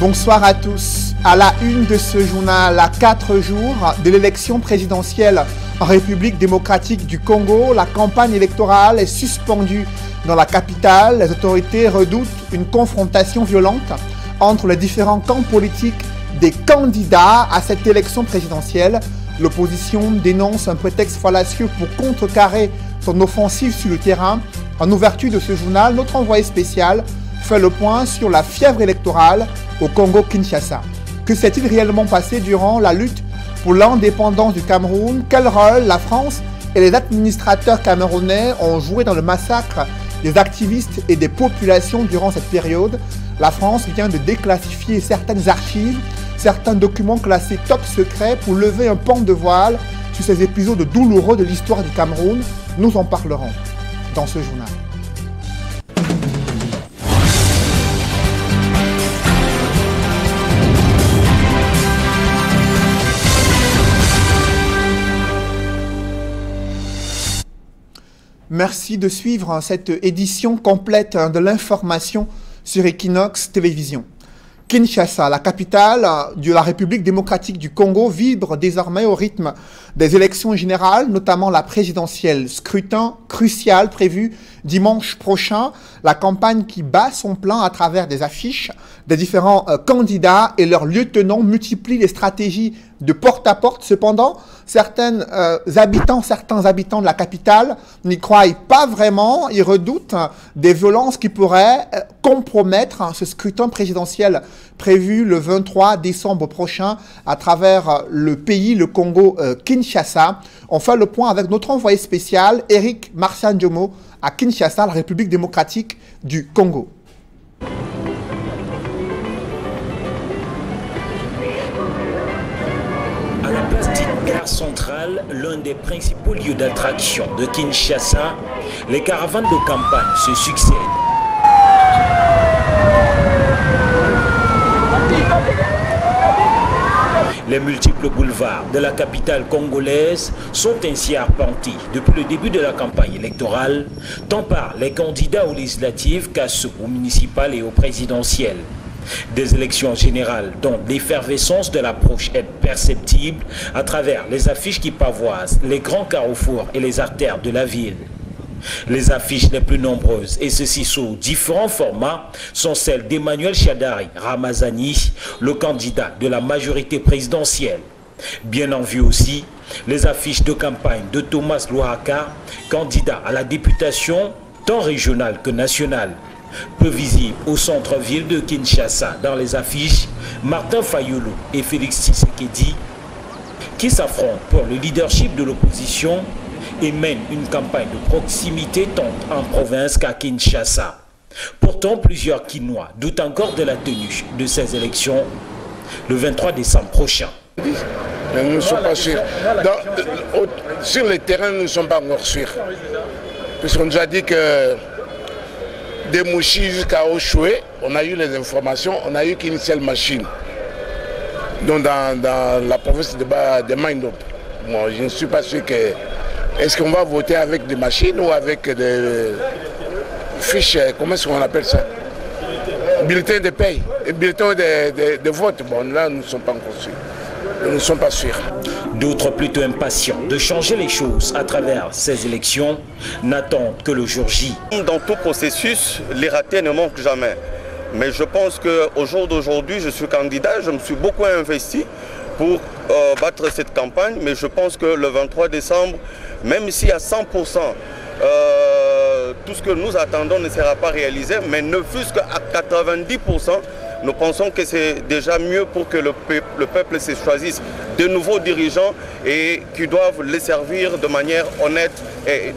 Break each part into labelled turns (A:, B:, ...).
A: Bonsoir à tous. À la une de ce journal, à 4 jours de l'élection présidentielle en République démocratique du Congo, la campagne électorale est suspendue dans la capitale. Les autorités redoutent une confrontation violente entre les différents camps politiques des candidats à cette élection présidentielle. L'opposition dénonce un prétexte fallacieux pour contrecarrer son offensive sur le terrain. En ouverture de ce journal, notre envoyé spécial fait le point sur la fièvre électorale au Congo-Kinshasa. Que s'est-il réellement passé durant la lutte pour l'indépendance du Cameroun? Quel rôle la France et les administrateurs camerounais ont joué dans le massacre des activistes et des populations durant cette période? La France vient de déclassifier certaines archives, certains documents classés top secret pour lever un pan de voile sur ces épisodes douloureux de l'histoire du Cameroun. Nous en parlerons dans ce journal. Merci de suivre cette édition complète de l'information sur Equinox Télévision. Kinshasa, la capitale de la République démocratique du Congo, vibre désormais au rythme des élections générales, notamment la présidentielle. Scrutin crucial prévu dimanche prochain. La campagne qui bat son plein à travers des affiches des différents candidats et leurs lieutenants multiplient les stratégies de porte-à-porte. Cependant, certains habitants de la capitale n'y croient pas vraiment. Ils redoutent des violences qui pourraient compromettre ce scrutin présidentiel prévu le 23 décembre prochain à travers le pays, le Congo-Kinshasa. On fait le point avec notre envoyé spécial, Eric Marciandjomo, à Kinshasa, la République démocratique du Congo.
B: À la place d'une gare centrale, l'un des principaux lieux d'attraction de Kinshasa, les caravanes de campagne se succèdent. Les multiples boulevards de la capitale congolaise sont ainsi arpentés depuis le début de la campagne électorale, tant par les candidats aux législatives qu'à ceux aux municipales et aux présidentielles. Des élections générales dont l'effervescence de l'approche est perceptible à travers les affiches qui pavoisent les grands carrefours et les artères de la ville. Les affiches les plus nombreuses, et ceci sous différents formats, sont celles d'Emmanuel Shadari Ramazani, le candidat de la majorité présidentielle. Bien en vue aussi, les affiches de campagne de Thomas Louhaka, candidat à la députation tant régionale que nationale. Peu visible au centre-ville de Kinshasa dans les affiches, Martin Fayulu et Félix Tshisekedi, qui s'affrontent pour le leadership de l'opposition et mènent une campagne de proximité tant en province qu'à Kinshasa. Pourtant, plusieurs Kinois doutent encore de la tenue de ces élections le 23 décembre prochain.
C: Nous ne sommes pas sûrs. Sur le terrain, nous ne sommes pas encore sûrs. Puisqu'on nous a dit que des Mouchi jusqu'à Oshoué, on a eu les informations, on a eu qu'une seule machine. Donc dans la province de Maïndop. Moi, je ne suis pas sûr que... Est-ce qu'on va voter avec des machines ou avec des fiches, comment est-ce qu'on appelle ça? Bulletins de paye, bulletins de vote. Bon, là, nous ne sommes pas encore sûrs. Nous ne sommes pas sûrs.
B: D'autres plutôt impatients de changer les choses à travers ces élections n'attendent que le jour J.
D: Dans tout processus, les ratés ne manquent jamais. Mais je pense qu'au jour d'aujourd'hui, je suis candidat, je me suis beaucoup investi pour battre cette campagne. Mais je pense que le 23 décembre, même si à 100%, tout ce que nous attendons ne sera pas réalisé, mais ne fût-ce qu'à 90%, nous pensons que c'est déjà mieux pour que le peuple se choisisse de nouveaux dirigeants et qui doivent les servir de manière honnête et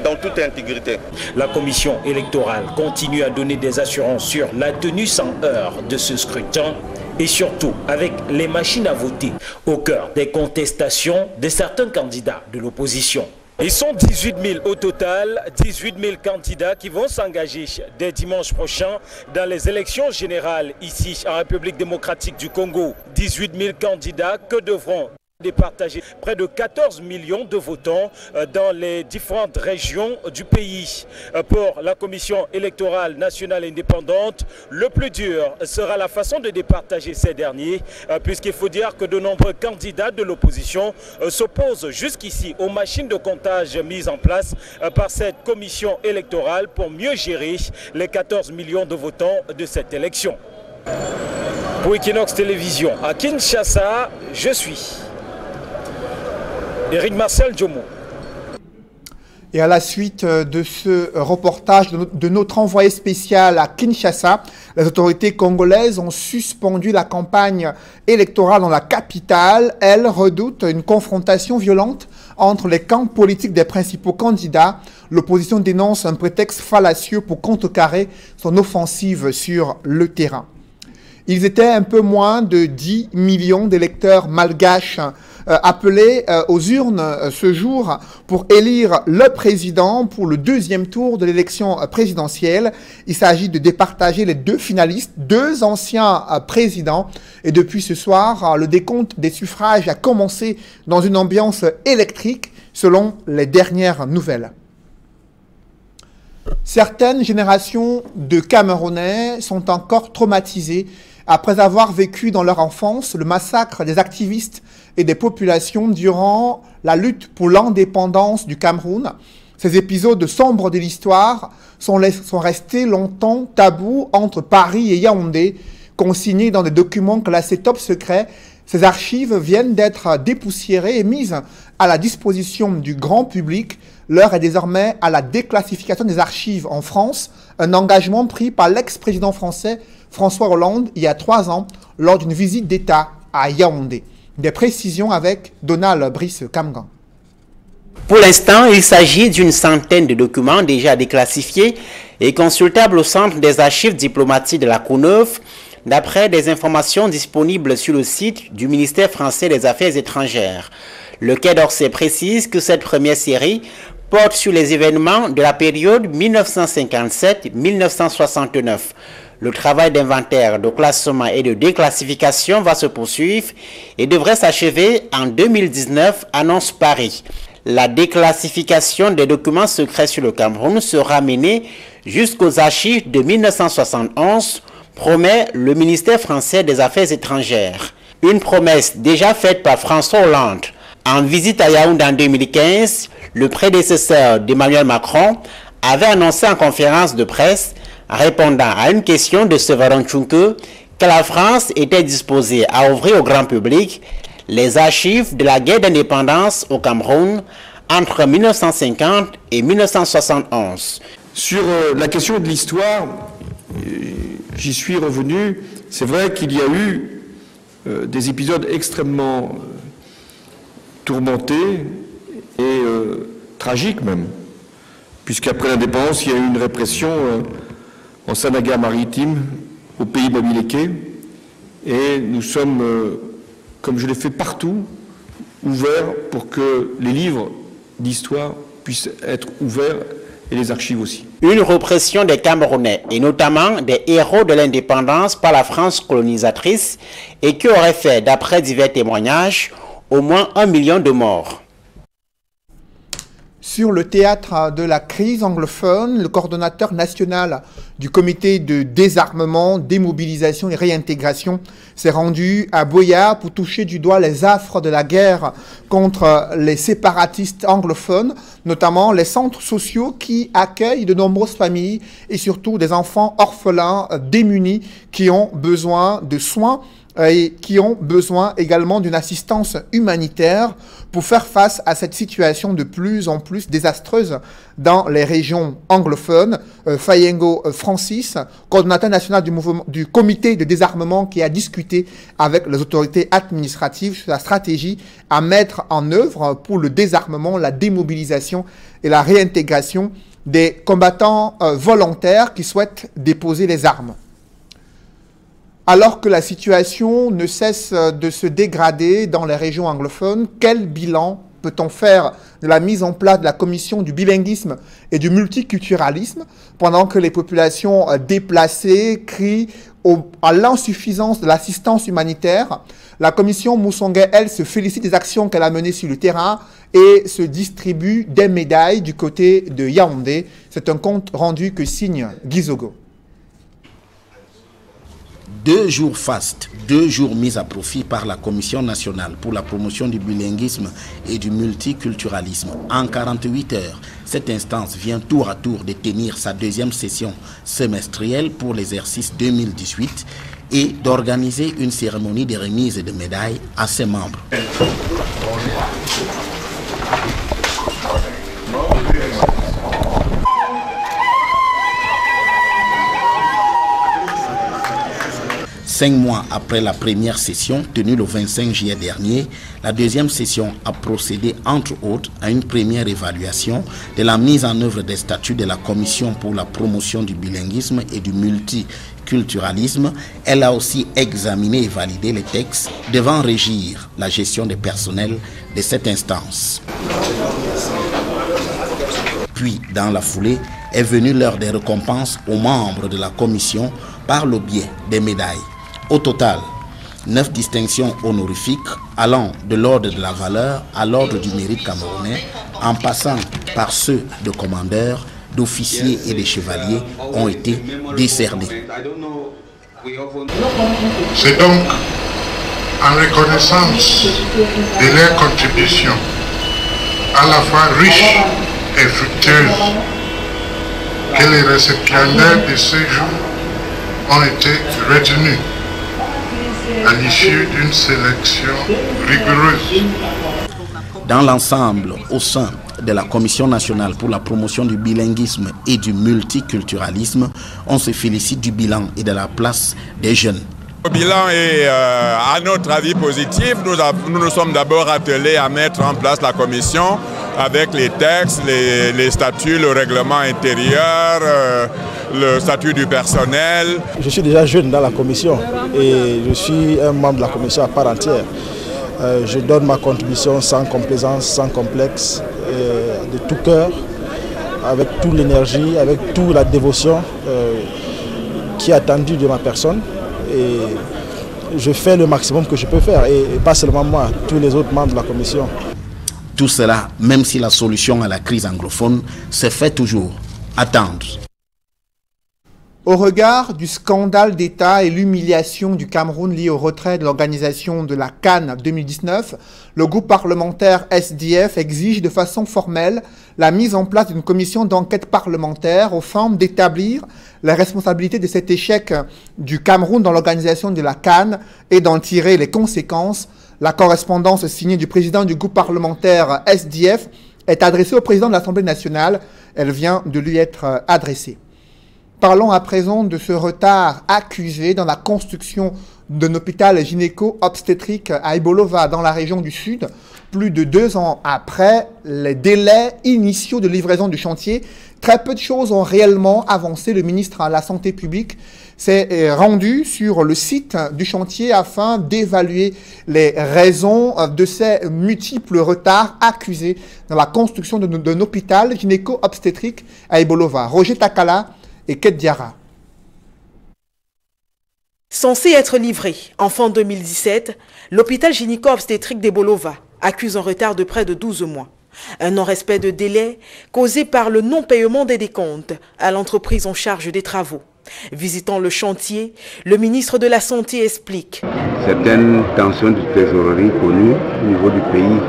D: dans toute intégrité.
B: La commission électorale continue à donner des assurances sur la tenue sans heurts de ce scrutin et surtout avec les machines à voter au cœur des contestations de certains candidats de l'opposition. Ils sont 18 000 au total, 18 000 candidats qui vont s'engager dès dimanche prochain dans les élections générales ici en République démocratique du Congo. 18 000 candidats que devront Départager près de 14 millions de votants dans les différentes régions du pays. Pour la Commission électorale nationale indépendante, le plus dur sera la façon de départager ces derniers, puisqu'il faut dire que de nombreux candidats de l'opposition s'opposent jusqu'ici aux machines de comptage mises en place par cette commission électorale pour mieux gérer les 14 millions de votants de cette élection. Pour Equinox Télévision, à Kinshasa, je suis Éric Marcel Djomo.
A: Et à la suite de ce reportage de notre envoyé spécial à Kinshasa, les autorités congolaises ont suspendu la campagne électorale dans la capitale. Elles redoutent une confrontation violente entre les camps politiques des principaux candidats. L'opposition dénonce un prétexte fallacieux pour contrecarrer son offensive sur le terrain. Ils étaient un peu moins de 10 millions d'électeurs malgaches appelés aux urnes ce jour pour élire le président pour le deuxième tour de l'élection présidentielle. Il s'agit de départager les deux finalistes, deux anciens présidents. Et depuis ce soir, le décompte des suffrages a commencé dans une ambiance électrique selon les dernières nouvelles. Certaines générations de Camerounais sont encore traumatisées après avoir vécu dans leur enfance le massacre des activistes et des populations durant la lutte pour l'indépendance du Cameroun. Ces épisodes sombres de l'histoire sont restés longtemps tabous entre Paris et Yaoundé, consignés dans des documents classés top secret. Ces archives viennent d'être dépoussiérées et mises à la disposition du grand public. L'heure est désormais à la déclassification des archives en France, un engagement pris par l'ex-président français François Hollande il y a 3 ans lors d'une visite d'État à Yaoundé. Des précisions avec Donald Brice Kamgan.
E: Pour l'instant, il s'agit d'une centaine de documents déjà déclassifiés et consultables au centre des archives diplomatiques de la Courneuve, d'après des informations disponibles sur le site du ministère français des Affaires étrangères. Le Quai d'Orsay précise que cette première série porte sur les événements de la période 1957-1969. Le travail d'inventaire, de classement et de déclassification va se poursuivre et devrait s'achever en 2019, annonce Paris. La déclassification des documents secrets sur le Cameroun sera menée jusqu'aux archives de 1971, promet le ministère français des Affaires étrangères. Une promesse déjà faite par François Hollande. En visite à Yaoundé en 2015, le prédécesseur d'Emmanuel Macron avait annoncé en conférence de presse, répondant à une question de Séverin Tchouke, que la France était disposée à ouvrir au grand public les archives de la guerre d'indépendance au Cameroun entre 1950 et 1971.
F: Sur la question de l'histoire, j'y suis revenu. C'est vrai qu'il y a eu des épisodes extrêmement tourmentés et tragiques même, puisqu'après l'indépendance, il y a eu une répression en Sanaga maritime, au pays Bamileke, et nous sommes, comme je l'ai fait partout, ouverts pour que les livres d'histoire puissent être ouverts et les archives aussi.
E: Une répression des Camerounais, et notamment des héros de l'indépendance par la France colonisatrice, et qui aurait fait, d'après divers témoignages, au moins 1 million de morts.
A: Sur le théâtre de la crise anglophone, le coordonnateur national du comité de désarmement, démobilisation et réintégration s'est rendu à Boya pour toucher du doigt les affres de la guerre contre les séparatistes anglophones, notamment les centres sociaux qui accueillent de nombreuses familles et surtout des enfants orphelins démunis qui ont besoin de soins et qui ont besoin également d'une assistance humanitaire pour faire face à cette situation de plus en plus désastreuse dans les régions anglophones. Fayengo Francis, coordonnateur national du comité de désarmement, qui a discuté avec les autorités administratives sur la stratégie à mettre en œuvre pour le désarmement, la démobilisation et la réintégration des combattants volontaires qui souhaitent déposer les armes. Alors que la situation ne cesse de se dégrader dans les régions anglophones, quel bilan peut-on faire de la mise en place de la commission du bilinguisme et du multiculturalisme pendant que les populations déplacées crient à l'insuffisance de l'assistance humanitaire? La commission Moussongué, elle, se félicite des actions qu'elle a menées sur le terrain et se distribue des médailles du côté de Yaoundé. C'est un compte rendu que signe Gizogo.
G: 2 jours fastes, 2 jours mis à profit par la Commission nationale pour la promotion du bilinguisme et du multiculturalisme. En 48 heures, cette instance vient tour à tour de tenir sa 2e session semestrielle pour l'exercice 2018 et d'organiser une cérémonie de remise de médailles à ses membres. 5 mois après la première session tenue le 25 juillet dernier, la 2e session a procédé entre autres à une première évaluation de la mise en œuvre des statuts de la Commission pour la promotion du bilinguisme et du multiculturalisme. Elle a aussi examiné et validé les textes devant régir la gestion des personnels de cette instance. Puis, dans la foulée, est venue l'heure des récompenses aux membres de la Commission par le biais des médailles. Au total, 9 distinctions honorifiques allant de l'ordre de la valeur à l'ordre du mérite camerounais, en passant par ceux de commandeurs, d'officiers et de chevaliers ont été décernés.
H: C'est donc en reconnaissance de leur contribution à la fois riche et fructueuse que les récipiendaires de ce jour ont été retenus à l'issue d'une sélection rigoureuse.
G: Dans l'ensemble, au sein de la Commission nationale pour la promotion du bilinguisme et du multiculturalisme, on se félicite du bilan et de la place des jeunes.
I: Le bilan est, à notre avis, positif. Nous nous sommes d'abord attelés à mettre en place la commission avec les textes, les statuts, le règlement intérieur, le statut du personnel.
J: Je suis déjà jeune dans la commission et je suis un membre de la commission à part entière. Je donne ma contribution sans complaisance, sans complexe, de tout cœur, avec toute l'énergie, avec toute la dévotion qui est attendue de ma personne. Et je fais le maximum que je peux faire, et pas seulement moi, tous les autres membres de la commission.
G: Tout cela, même si la solution à la crise anglophone se fait toujours attendre.
A: Au regard du scandale d'État et l'humiliation du Cameroun lié au retrait de l'organisation de la CAN 2019, le groupe parlementaire SDF exige de façon formelle la mise en place d'une commission d'enquête parlementaire aux fins d'établir les responsabilités de cet échec du Cameroun dans l'organisation de la CAN et d'en tirer les conséquences. La correspondance signée du président du groupe parlementaire SDF est adressée au président de l'Assemblée nationale. Elle vient de lui être adressée. Parlons à présent de ce retard accusé dans la construction d'un hôpital gynéco-obstétrique à Ebolova dans la région du Sud. Plus de 2 ans après les délais initiaux de livraison du chantier, très peu de choses ont réellement avancé. Le ministre de la Santé publique s'est rendu sur le site du chantier afin d'évaluer les raisons de ces multiples retards accusés dans la construction d'un hôpital gynéco-obstétrique à Ebolova. Roger Takala et Ket Diara.
K: Censé être livré en fin 2017, l'hôpital gynéco-obstétrique d'Ebolova accuse un retard de près de 12 mois. Un non-respect de délai causé par le non-paiement des décomptes à l'entreprise en charge des travaux. Visitant le chantier, le ministre de la Santé explique.
L: Certaines tensions de trésorerie connues au niveau du pays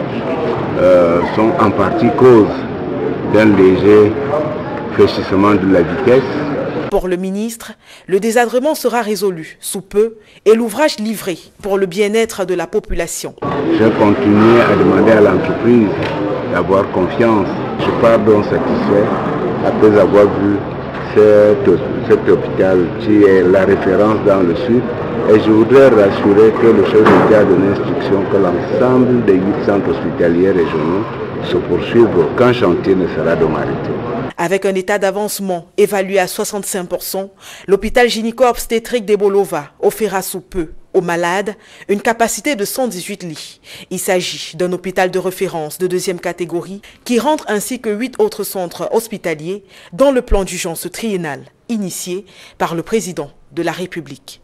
L: sont en partie cause d'un léger fléchissement de la vitesse.
K: Pour le ministre, le désagrément sera résolu sous peu et l'ouvrage livré pour le bien-être de la population.
L: Je continue à demander à l'entreprise d'avoir confiance. Je pars donc satisfait après avoir vu cet hôpital qui est la référence dans le Sud. Et je voudrais rassurer que le chef d'État a donné l'instruction que l'ensemble des 8 centres hospitaliers régionaux se poursuivent aucun chantier ne sera arrêté.
K: Avec un état d'avancement évalué à 65%, l'hôpital gynéco-obstétrique d'Ebolova offrira sous peu Aux malades, une capacité de 118 lits. Il s'agit d'un hôpital de référence de 2e catégorie qui rentre ainsi que 8 autres centres hospitaliers dans le plan d'urgence triennal initié par le président de la République.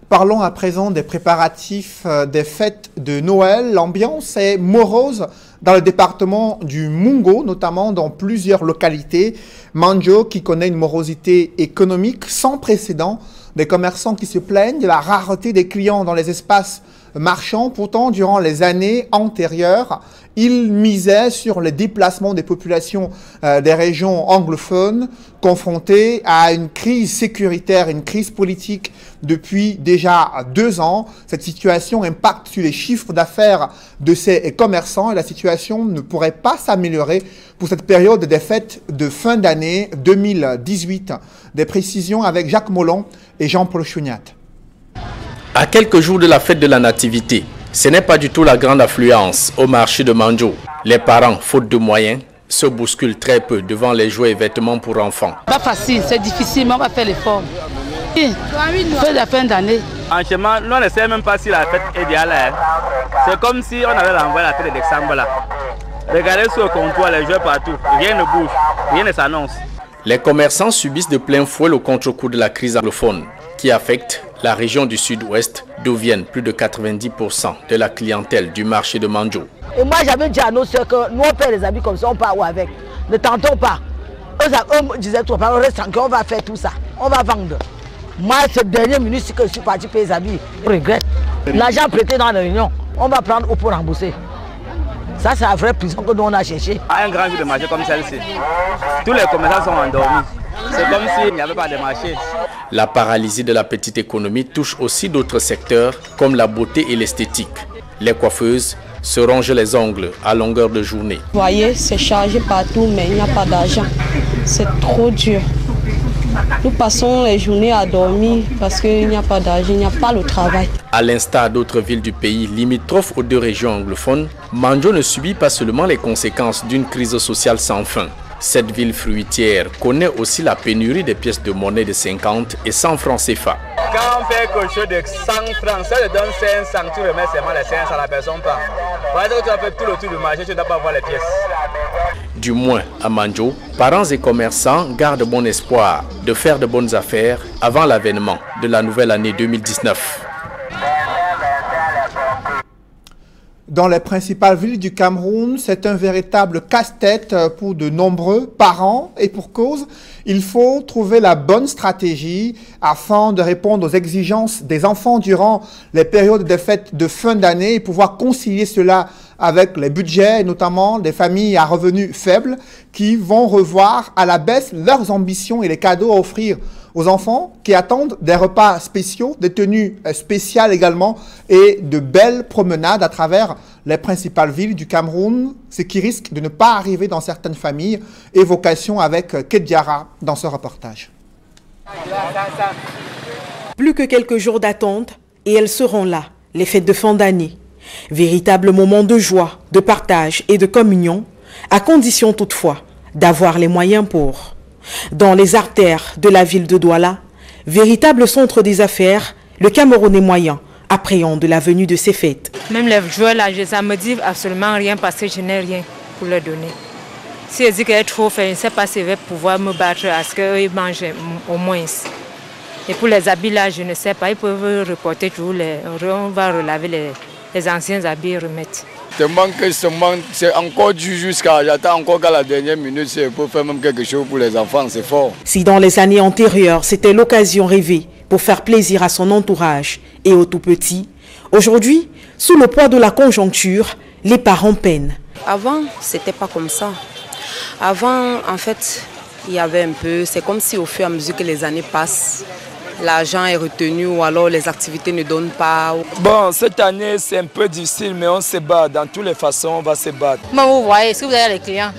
A: Parlons à présent des préparatifs des fêtes de Noël. L'ambiance est morose dans le département du Mungo, notamment dans plusieurs localités. Manjo qui connaît une morosité économique sans précédent. Des commerçants qui se plaignent de la rareté des clients dans les espaces marchands. Pourtant, durant les années antérieures, ils misaient sur le déplacement des populations des régions anglophones confrontées à une crise sécuritaire, une crise politique depuis déjà 2 ans. Cette situation impacte sur les chiffres d'affaires de ces commerçants et la situation ne pourrait pas s'améliorer pour cette période des fêtes de fin d'année 2018. Des précisions avec Jacques Molon et Jean-Paul Chouniat.
M: À quelques jours de la fête de la Nativité, ce n'est pas du tout la grande affluence au marché de Manjo. Les parents, faute de moyens, se bousculent très peu devant les jouets et vêtements pour enfants.
N: Pas facile, c'est difficile, mais on va faire l'effort. Fête la fin d'année.
O: Franchement, nous on ne sait même pas si la fête est idéale. C'est comme si on avait renvoyé la fête de décembre là. Regardez sur le comptoir, les jouets partout, rien ne bouge, rien ne s'annonce.
M: Les commerçants subissent de plein fouet le contre-coup de la crise anglophone qui affecte la région du sud-ouest d'où viennent plus de 90% de la clientèle du marché de Manjo.
P: Et moi j'avais dit à nos soeurs que nous on perd les habits comme ça, on part où avec. Ne tentons pas. Eux disaient trop, on reste tranquille, on va faire tout ça, on va vendre. Moi cette dernière minute que je suis parti payer les habits, je regrette. L'argent prêté dans la réunion, on va prendre pour rembourser. Ça c'est la vraie prison que nous on a cherché.
O: À un grand jour de marché comme celle-ci, tous les commerçants sont endormis. C'est comme s'il n'y avait pas de marché.
M: La paralysie de la petite économie touche aussi d'autres secteurs comme la beauté et l'esthétique. Les coiffeuses se rongent les ongles à longueur de journée.
Q: Vous voyez, c'est chargé partout, mais il n'y a pas d'argent. C'est trop dur. Nous passons les journées à dormir parce qu'il n'y a pas d'argent, il n'y a pas le travail.
M: À l'instar d'autres villes du pays limitrophes aux 2 régions anglophones, Manjo ne subit pas seulement les conséquences d'une crise sociale sans fin. Cette ville fruitière connaît aussi la pénurie des pièces de monnaie de 50 et 100 francs CFA.
O: Quand on fait quelque chose de 100 francs, ça te donne 500, tu remets seulement les 500 à la personne pas. Par exemple, tu as fait tout le tour du marché, tu ne dois pas voir les pièces.
M: Du moins à Manjo, parents et commerçants gardent bon espoir de faire de bonnes affaires avant l'avènement de la nouvelle année 2019.
A: Dans les principales villes du Cameroun, c'est un véritable casse-tête pour de nombreux parents et pour cause, il faut trouver la bonne stratégie afin de répondre aux exigences des enfants durant les périodes des fêtes de fin d'année et pouvoir concilier cela avec les budgets, et notamment des familles à revenus faibles qui vont revoir à la baisse leurs ambitions et les cadeaux à offrir aux enfants qui attendent des repas spéciaux, des tenues spéciales également et de belles promenades à travers les principales villes du Cameroun, ce qui risque de ne pas arriver dans certaines familles. Évocation avec Kediara dans ce reportage.
K: Plus que quelques jours d'attente et elles seront là, les fêtes de fin d'année. Véritable moment de joie, de partage et de communion, à condition toutefois d'avoir les moyens pour. Dans les artères de la ville de Douala, véritable centre des affaires, le Camerounais moyen appréhende la venue de ces fêtes.
R: Même les joueurs là, ça me dit absolument rien parce que je n'ai rien pour leur donner. Si je dis qu'elle est trop faite, je ne sais pas si je vais pouvoir me battre à ce qu'ils mangent au moins. Et pour les habits là, je ne sais pas, ils peuvent reporter toujours, on va relaver les anciens habits et remettre.
S: C'est encore dur jusqu'à, j'attends encore qu'à la dernière minute pour faire même quelque chose pour les enfants, c'est fort.
K: Si dans les années antérieures, c'était l'occasion rêvée pour faire plaisir à son entourage et aux tout-petits, aujourd'hui, sous le poids de la conjoncture, les parents peinent.
T: Avant, c'était pas comme ça. Avant, en fait, il y avait un peu, c'est comme si au fur et à mesure que les années passent, l'argent est retenu ou alors les activités ne donnent pas.
U: Bon, cette année, c'est un peu difficile, mais on se bat. Dans toutes les façons, on va se battre.
R: Comment vous voyez, si vous avez les clients,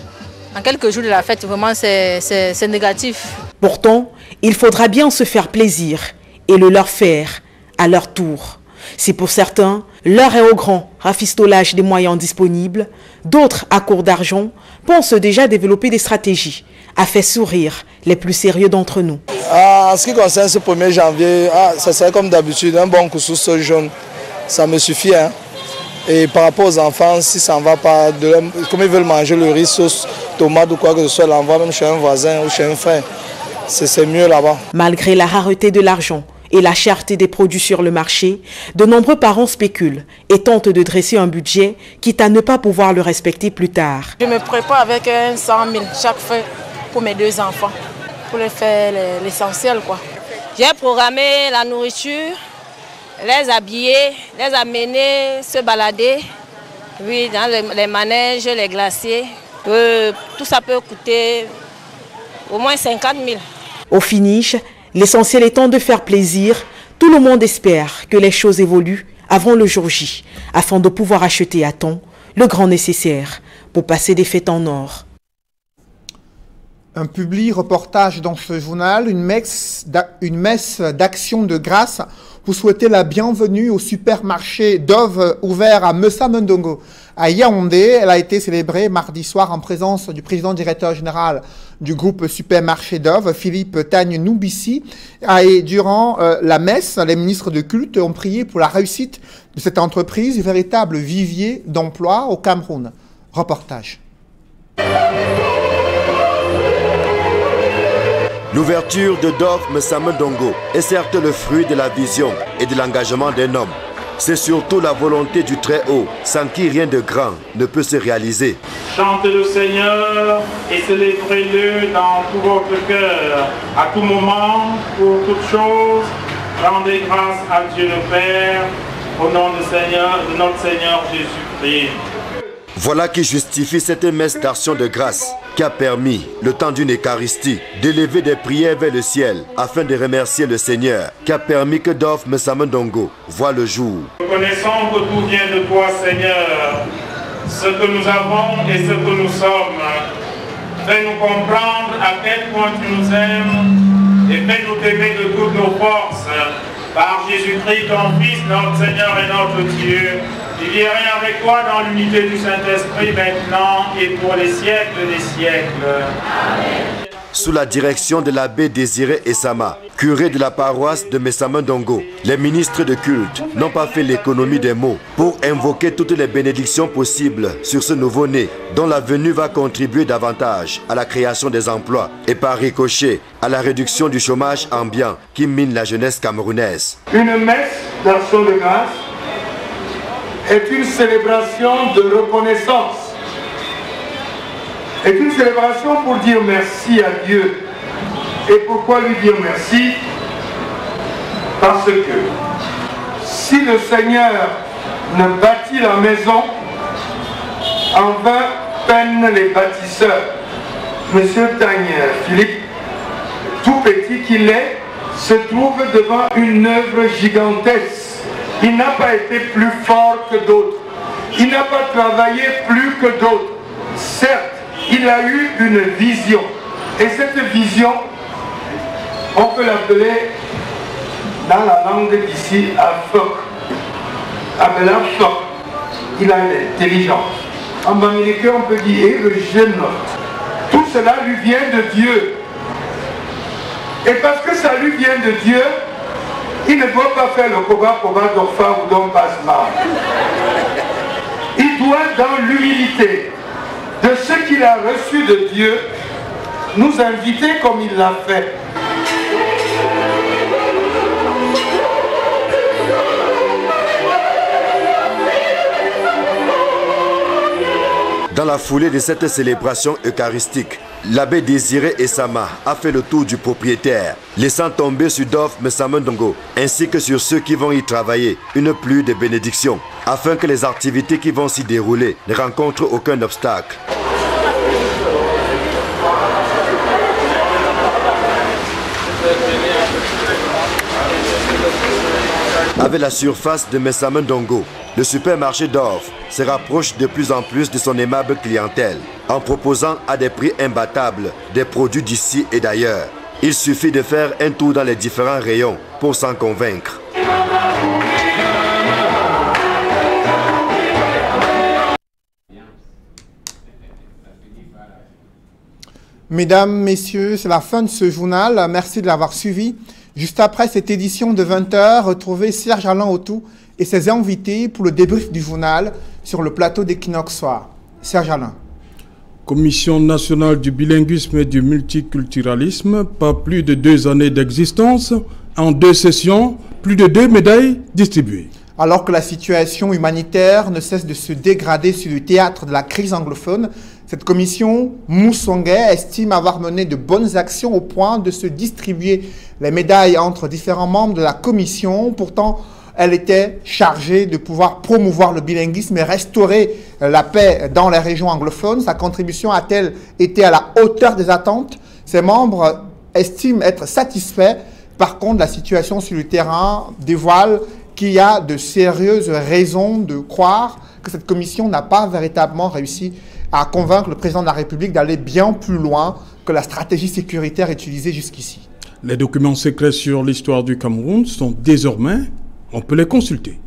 R: en quelques jours de la fête, vraiment, c'est négatif.
K: Pourtant, il faudra bien se faire plaisir et le leur faire à leur tour. Si pour certains, l'heure est au grand rafistolage des moyens disponibles, d'autres, à court d'argent, pensent déjà développer des stratégies, a fait sourire les plus sérieux d'entre nous.
J: En ce qui concerne ce 1er janvier, ça serait comme d'habitude, un bon couscous jaune, ça me suffit. Hein. Et par rapport aux enfants, si ça ne va pas, comme ils veulent manger le riz, sauce, tomate ou quoi que ce soit, l'envoie même chez un voisin ou chez un frère. C'est mieux là-bas.
K: Malgré la rareté de l'argent et la cherté des produits sur le marché, de nombreux parents spéculent et tentent de dresser un budget, quitte à ne pas pouvoir le respecter plus tard.
C: Je me prépare avec 100 000 chaque fois pour mes 2 enfants, pour les faire l'essentiel, quoi.
V: J'ai programmé la nourriture, les habiller, les amener, se balader, oui, dans les manèges, les glaciers. Tout ça peut coûter au moins 50 000.
K: Au finish, l'essentiel étant de faire plaisir, tout le monde espère que les choses évoluent avant le jour J, afin de pouvoir acheter à temps le grand nécessaire pour passer des fêtes en or.
A: Un public reportage dans ce journal, une messe d'action de grâce pour souhaiter la bienvenue au supermarché Dove ouvert à Messa Mendongo. À Yaoundé, elle a été célébrée mardi soir en présence du président directeur général du groupe supermarché Dove, Philippe Tagne Noubissi. Et durant la messe, les ministres de culte ont prié pour la réussite de cette entreprise, véritable vivier d'emploi au Cameroun. Reportage.
W: L'ouverture de Dove Messa Mendongo est certes le fruit de la vision et de l'engagement d'un homme. C'est surtout la volonté du Très-Haut, sans qui rien de grand ne peut se réaliser.
X: Chantez le Seigneur et célébrez-le dans tout votre cœur. À tout moment, pour toutes choses, rendez grâce à Dieu le Père, au nom de notre Seigneur Jésus-Christ.
W: Voilà qui justifie cette messe d'action de grâce qui a permis, le temps d'une Eucharistie, d'élever des prières vers le ciel afin de remercier le Seigneur qui a permis que Dove Messa Mendongo voit le jour.
X: Reconnaissons que tout vient de toi, Seigneur, ce que nous avons et ce que nous sommes. Fais-nous comprendre à quel point tu nous aimes et fais-nous t'aimer de toutes nos forces. Par Jésus-Christ, ton Fils, notre Seigneur et notre Dieu, il y a rien avec toi dans l'unité du Saint-Esprit maintenant et pour les siècles des siècles. Amen.
W: Sous la direction de l'abbé Désiré Essama, curé de la paroisse de Messa Mendongo, les ministres de culte n'ont pas fait l'économie des mots pour invoquer toutes les bénédictions possibles sur ce nouveau-né dont la venue va contribuer davantage à la création des emplois et par ricochet à la réduction du chômage ambiant qui mine la jeunesse camerounaise.
X: Une messe d'action de grâce est une célébration de reconnaissance. Est une célébration pour dire merci à Dieu. Et pourquoi lui dire merci? Parce que si le Seigneur ne bâtit la maison, en vain peinent les bâtisseurs. Monsieur Tagne Philippe, tout petit qu'il est, se trouve devant une œuvre gigantesque. Il n'a pas été plus fort que d'autres. Il n'a pas travaillé plus que d'autres. Certes, il a eu une vision. Et cette vision, on peut l'appeler, dans la langue d'ici, Afok. Appelé Afok. Il a l'intelligence. En bamileke, on peut dire le jeune homme. Tout cela lui vient de Dieu. Et parce que ça lui vient de Dieu, il ne doit pas faire le combat d'Orpha ou d'Ombasma. Il doit, dans l'humilité de ce qu'il a reçu de Dieu, nous inviter comme il l'a fait.
W: Dans la foulée de cette célébration eucharistique, l'abbé Désiré Essama a fait le tour du propriétaire, laissant tomber sur Dove Messa Mendongo ainsi que sur ceux qui vont y travailler une pluie de bénédictions, afin que les activités qui vont s'y dérouler ne rencontrent aucun obstacle. Avec la surface de Messa Mendongo, le supermarché Dove se rapproche de plus en plus de son aimable clientèle en proposant à des prix imbattables des produits d'ici et d'ailleurs. Il suffit de faire un tour dans les différents rayons pour s'en convaincre.
A: Mesdames, messieurs, c'est la fin de ce journal. Merci de l'avoir suivi. Juste après cette édition de 20h, retrouvez Serge Alain Autou et ses invités pour le débrief du journal sur le plateau d'Equinox Soir. Serge Alain.
B: Commission nationale du bilinguisme et du multiculturalisme, pas plus de 2 années d'existence, en 2 sessions, plus de 2 médailles distribuées.
A: Alors que la situation humanitaire ne cesse de se dégrader sur le théâtre de la crise anglophone, cette commission Moussongé estime avoir mené de bonnes actions au point de se distribuer les médailles entre différents membres de la commission. Pourtant, elle était chargée de pouvoir promouvoir le bilinguisme et restaurer la paix dans les régions anglophones. Sa contribution a-t-elle été à la hauteur des attentes? Ses membres estiment être satisfaits. Par contre, la situation sur le terrain dévoile qu'il y a de sérieuses raisons de croire que cette commission n'a pas véritablement réussi à convaincre le président de la République d'aller bien plus loin que la stratégie sécuritaire utilisée jusqu'ici.
B: Les documents secrets sur l'histoire du Cameroun sont désormais, on peut les consulter.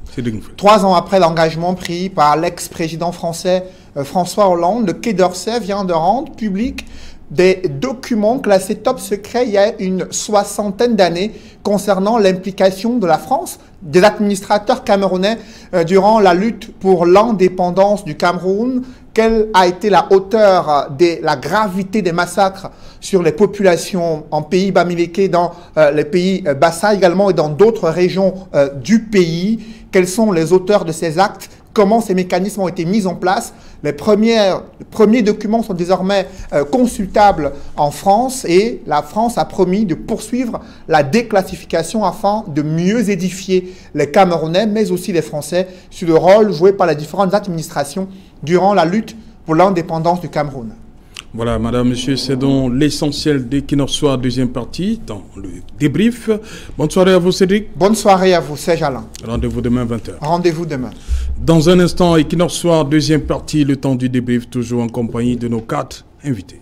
A: 3 ans après l'engagement pris par l'ex-président français François Hollande, le Quai d'Orsay vient de rendre public des documents classés top secret il y a une 60aine d'années concernant l'implication de la France, des administrateurs camerounais durant la lutte pour l'indépendance du Cameroun. Quelle a été la hauteur de la gravité des massacres sur les populations en pays bamileke, dans les pays Bassa également et dans d'autres régions du pays? Quels sont les auteurs de ces actes? Comment ces mécanismes ont été mis en place? Les premiers documents sont désormais consultables en France et la France a promis de poursuivre la déclassification afin de mieux édifier les Camerounais, mais aussi les Français, sur le rôle joué par les différentes administrations durant la lutte pour l'indépendance du Cameroun.
B: Voilà, madame, monsieur, c'est donc l'essentiel d'Equinox Soir, deuxième partie, dans le débrief. Bonne soirée à vous, Cédric.
A: Bonne soirée à vous, Serge Alain.
B: Rendez-vous demain, 20h.
A: Rendez-vous demain.
B: Dans un instant, Equinox Soir, deuxième partie, le temps du débrief, toujours en compagnie de nos 4 invités.